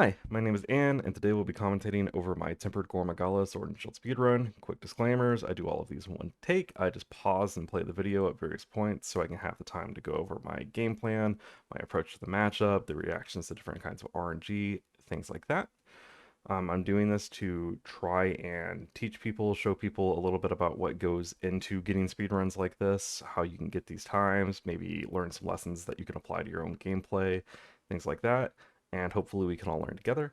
Hi, my name is Ann, and today we'll be commentating over my tempered Gore Magala Sword and Shield speedrun. Quick disclaimers, I do all of these in one take. I just pause and play the video at various points so I can have the time to go over my game plan, my approach to the matchup, the reactions to different kinds of RNG, things like that. I'm doing this to try and teach people, show people a little bit about what goes into getting speedruns like this, how you can get these times, maybe learn some lessons that you can apply to your own gameplay, things like that, and hopefully we can all learn together.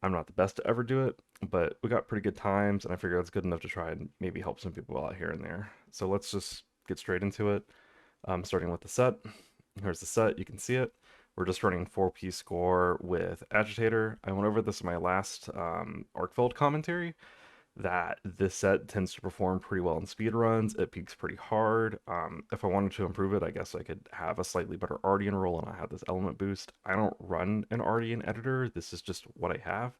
I'm not the best to ever do it, but we got pretty good times, and I figure that's good enough to try and maybe help some people out here and there. So let's just get straight into it. Starting with the set. Here's the set, you can see it. We're just running 4-piece score with Agitator. I went over this in my last Arkfeld commentary, that this set tends to perform pretty well in speedruns. It peaks pretty hard. If I wanted to improve it, I guess I could have a slightly better Ardian roll and I have this element boost. I don't run an Ardian editor. This is just what I have.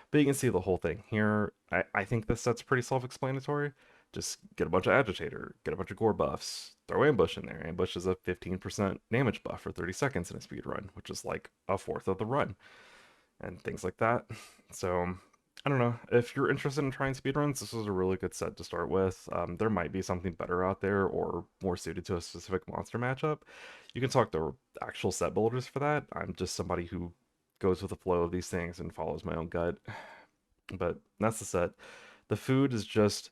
But you can see the whole thing here. I think this set's pretty self-explanatory. Just get a bunch of Agitator, get a bunch of Gore buffs, throw Ambush in there. Ambush is a 15% damage buff for 30 seconds in a speed run, which is like a fourth of the run, and things like that. So I don't know. If you're interested in trying speedruns, this is a really good set to start with. There might be something better out there or more suited to a specific monster matchup. You can talk to actual set builders for that. I'm just somebody who goes with the flow of these things and follows my own gut. But that's the set. The food is just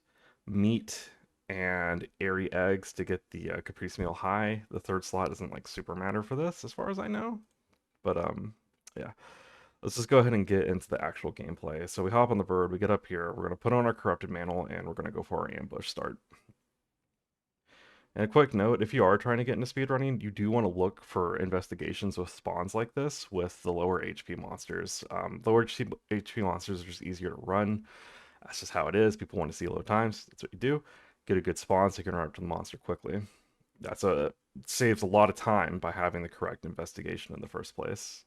meat and airy eggs to get the Caprice meal high. The third slot doesn't like super matter for this, as far as I know. But yeah. Let's just go ahead and get into the actual gameplay. So we hop on the bird, we get up here, we're going to put on our corrupted mantle, and we're going to go for our ambush start. And a quick note, if you are trying to get into speedrunning, you do want to look for investigations with spawns like this with the lower HP monsters. Lower HP monsters are just easier to run. That's just how it is. People want to see low times. That's what you do. Get a good spawn so you can run up to the monster quickly. Saves a lot of time by having the correct investigation in the first place.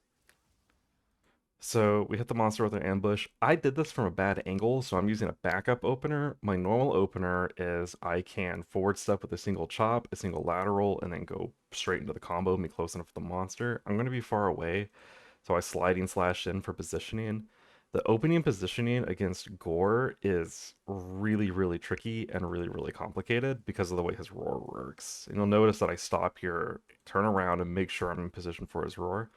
So we hit the monster with an ambush. I did this from a bad angle, so I'm using a backup opener. My normal opener is I can forward step with a single chop, a single lateral, and then go straight into the combo, be close enough for the monster. I'm going to be far away, so I sliding slash in for positioning. The opening positioning against Gore is really, really tricky and really, really complicated because of the way his roar works. And you'll notice that I stop here, turn around, and make sure I'm in position for his roar.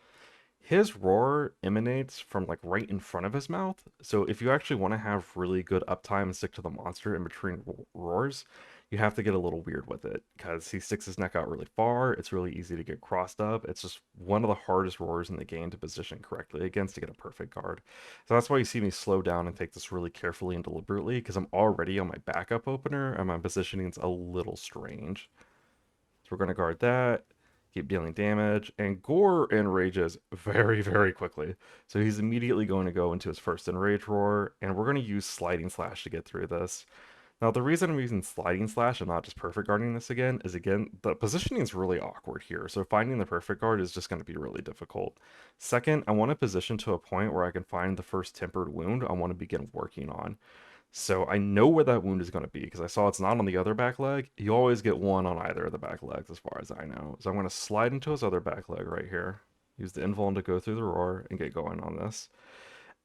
His roar emanates from like right in front of his mouth. So if you actually want to have really good uptime and stick to the monster in between roars, you have to get a little weird with it because he sticks his neck out really far. It's really easy to get crossed up. It's just one of the hardest roars in the game to position correctly against to get a perfect guard. So that's why you see me slow down and take this really carefully and deliberately because I'm already on my backup opener and my positioning's a little strange. So we're going to guard that, keep dealing damage, and Gore enrages very, very quickly. So he's immediately going to go into his first enrage roar, and we're going to use sliding slash to get through this. Now, the reason I'm using sliding slash and not just perfect guarding this is again, the positioning is really awkward here. So finding the perfect guard is just going to be really difficult. Second, I want to position to a point where I can find the first tempered wound I want to begin working on. So I know where that wound is going to be because I saw it's not on the other back leg. You always get one on either of the back legs as far as I know. So I'm going to slide into his other back leg right here. Use the invuln to go through the roar and get going on this.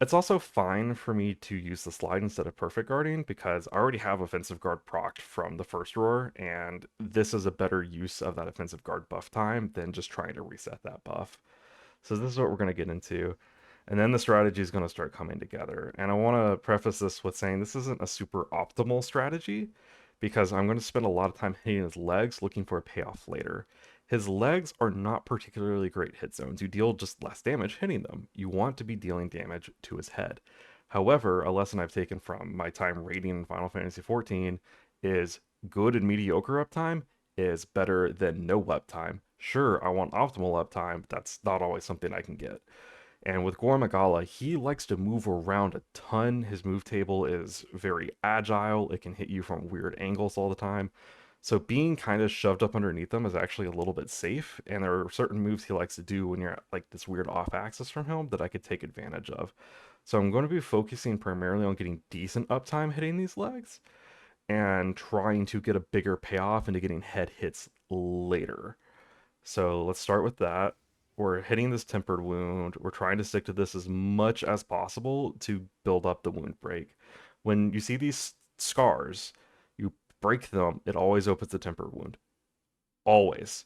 It's also fine for me to use the slide instead of perfect guarding because I already have offensive guard procced from the first roar, and this is a better use of that offensive guard buff time than just trying to reset that buff. So this is what we're going to get into. And then the strategy is going to start coming together. And I want to preface this with saying this isn't a super optimal strategy because I'm going to spend a lot of time hitting his legs looking for a payoff later. His legs are not particularly great hit zones. You deal just less damage hitting them. You want to be dealing damage to his head. However, a lesson I've taken from my time raiding in Final Fantasy XIV is good and mediocre uptime is better than no uptime. Sure, I want optimal uptime, but that's not always something I can get. And with Gore Magala, he likes to move around a ton. His move table is very agile. It can hit you from weird angles all the time. So being kind of shoved up underneath them is actually a little bit safe. And there are certain moves he likes to do when you're at like this weird off axis from him that I could take advantage of. So I'm going to be focusing primarily on getting decent uptime hitting these legs and trying to get a bigger payoff into getting head hits later. So let's start with that. We're hitting this tempered wound. We're trying to stick to this as much as possible to build up the wound break. When you see these scars, you break them, it always opens the tempered wound. Always.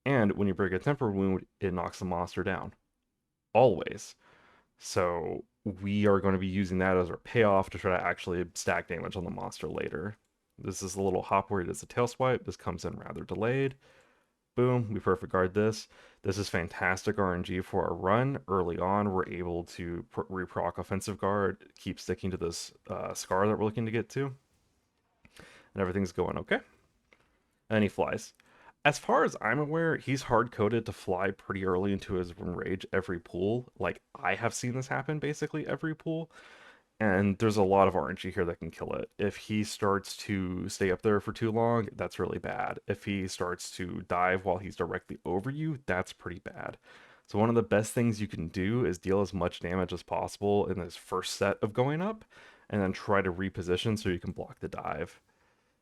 And when you break a tempered wound, it knocks the monster down. Always. So we are going to be using that as our payoff to try to actually stack damage on the monster later. This is a little hop where it is a tail swipe. This comes in rather delayed. Boom, we perfect guard this. This is fantastic RNG for our run. Early on, we're able to reproc offensive guard, keep sticking to this scar that we're looking to get to, and everything's going okay. And he flies. As far as I'm aware, he's hard coded to fly pretty early into his rage every pool. Like, I have seen this happen basically every pool. And there's a lot of RNG here that can kill it. If he starts to stay up there for too long, that's really bad. If he starts to dive while he's directly over you, that's pretty bad. So one of the best things you can do is deal as much damage as possible in this first set of going up, and then try to reposition so you can block the dive.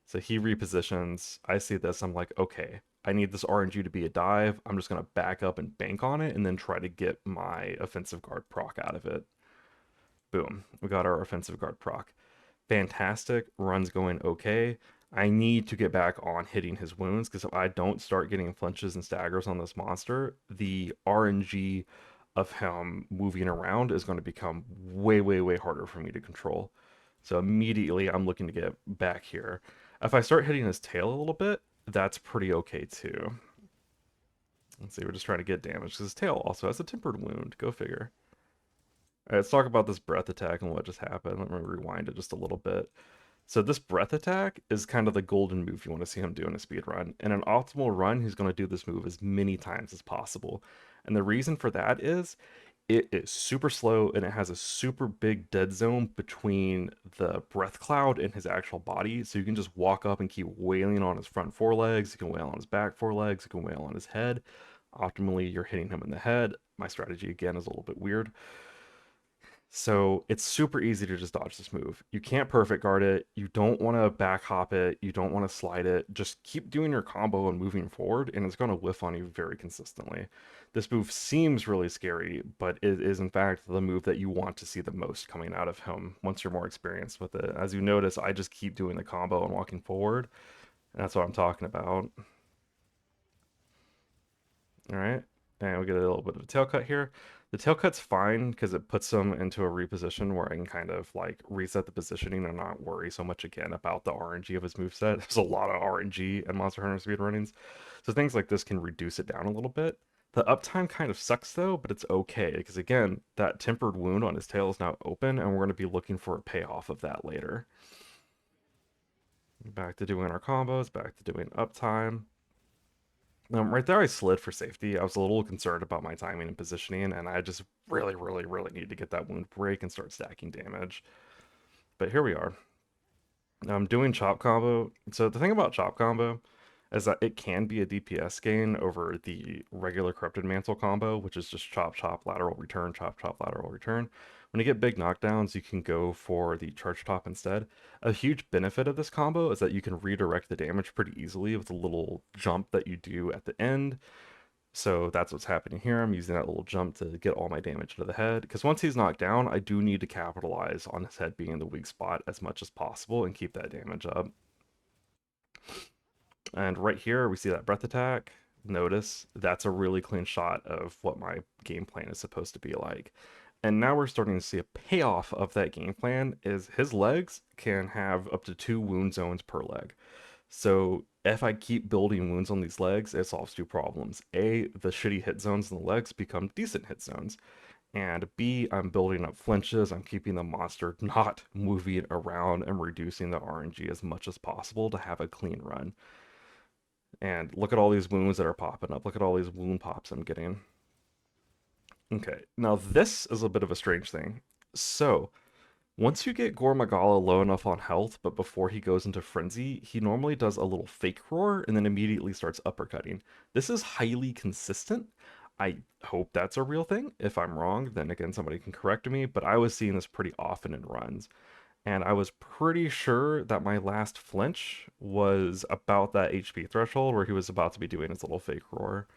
So he repositions. I see this. I'm like, okay, I need this RNG to be a dive. I'm just going to back up and bank on it and then try to get my offensive guard proc out of it. Boom. We got our offensive guard proc. Fantastic. Run's going okay. I need to get back on hitting his wounds because if I don't start getting flinches and staggers on this monster, the RNG of him moving around is going to become way, way, way harder for me to control. So immediately I'm looking to get back here. If I start hitting his tail a little bit, that's pretty okay too. Let's see, we're just trying to get damage because his tail also has a tempered wound. Go figure. All right, let's talk about this breath attack and what just happened. Let me rewind it just a little bit. So this breath attack is kind of the golden move you want to see him do in a speed run. In an optimal run, he's going to do this move as many times as possible. And the reason for that is it is super slow and it has a super big dead zone between the breath cloud and his actual body. So you can just walk up and keep wailing on his front forelegs. You can wail on his back forelegs. You can wail on his head. Optimally, you're hitting him in the head. My strategy, again, is a little bit weird. So it's super easy to just dodge this move. You can't perfect guard it. You don't want to back hop it. You don't want to slide it. Just keep doing your combo and moving forward, and it's going to whiff on you very consistently. This move seems really scary, but it is in fact the move that you want to see the most coming out of him once you're more experienced with it. As you notice, I just keep doing the combo and walking forward. And that's what I'm talking about. All right. And we get a little bit of a tail cut here. The tail cut's fine because it puts them into a reposition where I can kind of like reset the positioning and not worry so much again about the RNG of his moveset. There's a lot of RNG and Monster Hunter speedrunnings. So things like this can reduce it down a little bit. The uptime kind of sucks though, but it's okay because again, that tempered wound on his tail is now open and we're going to be looking for a payoff of that later. Back to doing our combos, back to doing uptime. Right there, I slid for safety. I was a little concerned about my timing and positioning, and I just really, really, really need to get that wound break and start stacking damage. But here we are. I'm doing chop combo. So the thing about chop combo is that it can be a DPS gain over the regular Corrupted Mantle combo, which is just chop, chop, lateral return, chop, chop, lateral return. When you get big knockdowns, you can go for the charge top instead. A huge benefit of this combo is that you can redirect the damage pretty easily with a little jump that you do at the end. So that's what's happening here. I'm using that little jump to get all my damage into the head. Because once he's knocked down, I do need to capitalize on his head being the weak spot as much as possible and keep that damage up. And right here, we see that breath attack. Notice that's a really clean shot of what my game plan is supposed to be like. And now we're starting to see a payoff of that game plan is his legs can have up to 2 wound zones per leg. So if I keep building wounds on these legs, it solves 2 problems. A, the shitty hit zones in the legs become decent hit zones. And B, I'm building up flinches. I'm keeping the monster not moving around and reducing the RNG as much as possible to have a clean run. And look at all these wounds that are popping up. Look at all these wound pops I'm getting. Okay, now this is a bit of a strange thing. So, once you get Gore Magala low enough on health, but before he goes into frenzy, he normally does a little fake roar and then immediately starts uppercutting. This is highly consistent. I hope that's a real thing. If I'm wrong, then again, somebody can correct me, but I was seeing this pretty often in runs. And I was pretty sure that my last flinch was about that HP threshold where he was about to be doing his little fake roar.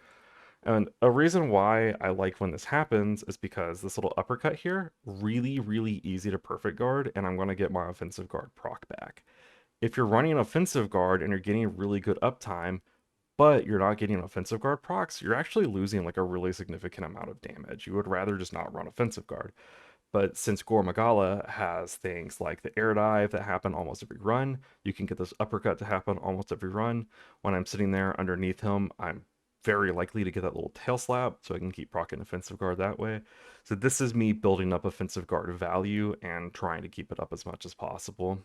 And a reason why I like when this happens is because this little uppercut here, really, really easy to perfect guard, and I'm going to get my offensive guard proc back. If you're running an offensive guard and you're getting really good uptime, but you're not getting offensive guard procs, you're actually losing like a really significant amount of damage. You would rather just not run offensive guard. But since Gore Magala has things like the air dive that happen almost every run, you can get this uppercut to happen almost every run. When I'm sitting there underneath him, I'm very likely to get that little tail slap, so I can keep proccing offensive guard that way. So this is me building up offensive guard value and trying to keep it up as much as possible.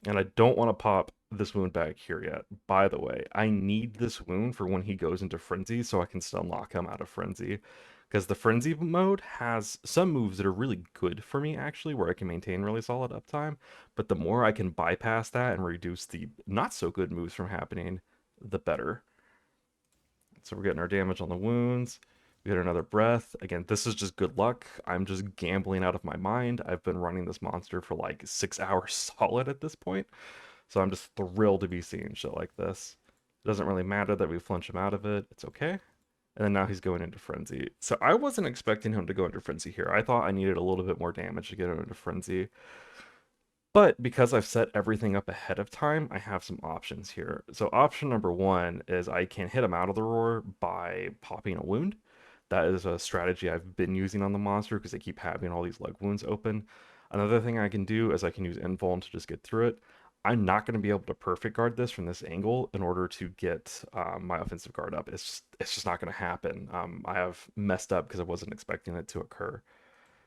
And I don't want to pop this wound back here yet. By the way, I need this wound for when he goes into Frenzy so I can stun lock him out of Frenzy. Because the Frenzy mode has some moves that are really good for me, actually, where I can maintain really solid uptime. But the more I can bypass that and reduce the not so good moves from happening, the better. So we're getting our damage on the wounds. We get another breath. Again, this is just good luck. I'm just gambling out of my mind. I've been running this monster for like 6 hours solid at this point. So I'm just thrilled to be seeing shit like this. It doesn't really matter that we flinch him out of it. It's okay. And then now he's going into Frenzy. So I wasn't expecting him to go into Frenzy here. I thought I needed a little bit more damage to get him into Frenzy. But because I've set everything up ahead of time, I have some options here. So option number one is I can hit him out of the roar by popping a wound. That is a strategy I've been using on the monster because they keep having all these leg wounds open. Another thing I can do is I can use invuln to just get through it. I'm not going to be able to perfect guard this from this angle in order to get my offensive guard up. It's just not going to happen. I have messed up because I wasn't expecting it to occur.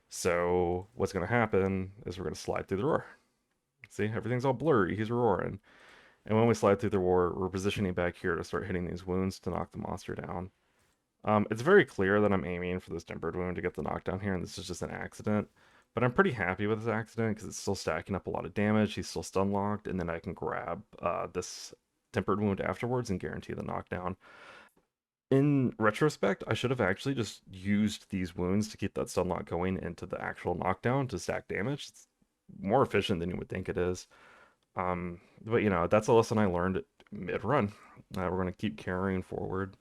So what's going to happen is we're going to slide through the roar. See, everything's all blurry. He's roaring. And when we slide through the roar, we're positioning back here to start hitting these wounds to knock the monster down. It's very clear that I'm aiming for this tempered wound to get the knockdown here, and this is just an accident. But I'm pretty happy with this accident because it's still stacking up a lot of damage. He's still stun locked, and then I can grab this tempered wound afterwards and guarantee the knockdown. In retrospect, I should have actually just used these wounds to keep that stun lock going into the actual knockdown to stack damage. It's more efficient than you would think it is. But that's a lesson I learned mid-run. We're going to keep carrying forward.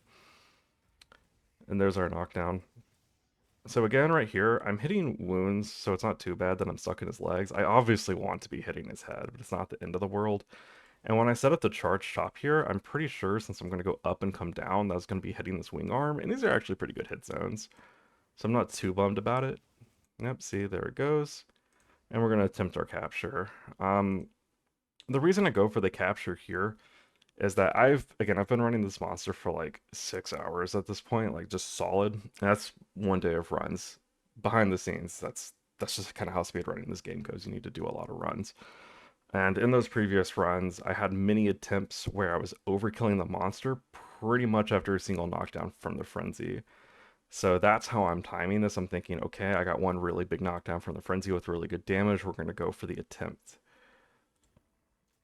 And there's our knockdown. So again, right here, I'm hitting wounds, so it's not too bad that I'm stuck in his legs. I obviously want to be hitting his head, but it's not the end of the world. And when I set up the charge chop here, I'm pretty sure since I'm going to go up and come down, that's going to be hitting this wing arm. And these are actually pretty good hit zones. So I'm not too bummed about it. Yep, see, there it goes. And we're going to attempt our capture. The reason I go for the capture here is that I've been running this monster for like 6 hours at this point, like just solid. And that's one day of runs. Behind the scenes, that's just kind of how speed running this game goes. You need to do a lot of runs. And in those previous runs, I had many attempts where I was overkilling the monster pretty much after a single knockdown from the frenzy. So that's how I'm timing this. I'm thinking, okay, I got one really big knockdown from the frenzy with really good damage. We're going to go for the attempt.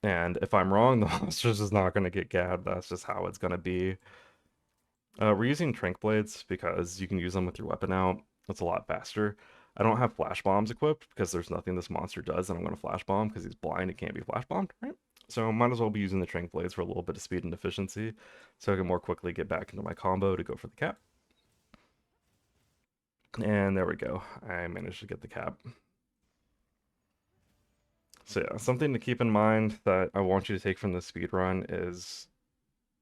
And if I'm wrong, the monster's just not going to get gabbed. That's just how it's going to be. We're using Trank Blades because you can use them with your weapon out. It's a lot faster. I don't have flash bombs equipped because there's nothing this monster does that I'm going to flash bomb because he's blind. He can't be flash bombed, right? So might as well be using the Trank Blades for a little bit of speed and efficiency so I can more quickly get back into my combo to go for the cap. And there we go. I managed to get the cap. So yeah, something to keep in mind that I want you to take from this speed run is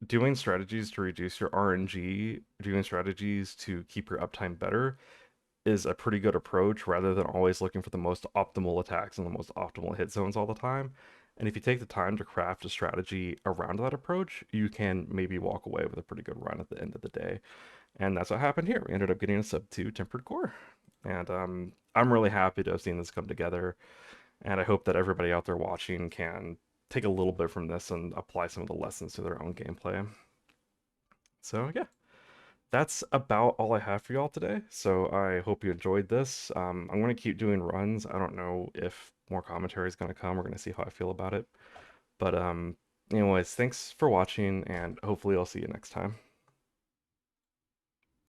doing strategies to reduce your RNG, doing strategies to keep your uptime better is a pretty good approach rather than always looking for the most optimal attacks and the most optimal hit zones all the time. And if you take the time to craft a strategy around that approach, you can maybe walk away with a pretty good run at the end of the day. And that's what happened here. We ended up getting a sub 2 tempered core. And I'm really happy to have seen this come together. And I hope that everybody out there watching can take a little bit from this and apply some of the lessons to their own gameplay. So yeah, that's about all I have for y'all today. So I hope you enjoyed this. I'm going to keep doing runs. I don't know if more commentary is going to come. We're going to see how I feel about it. But anyways, thanks for watching, and hopefully I'll see you next time.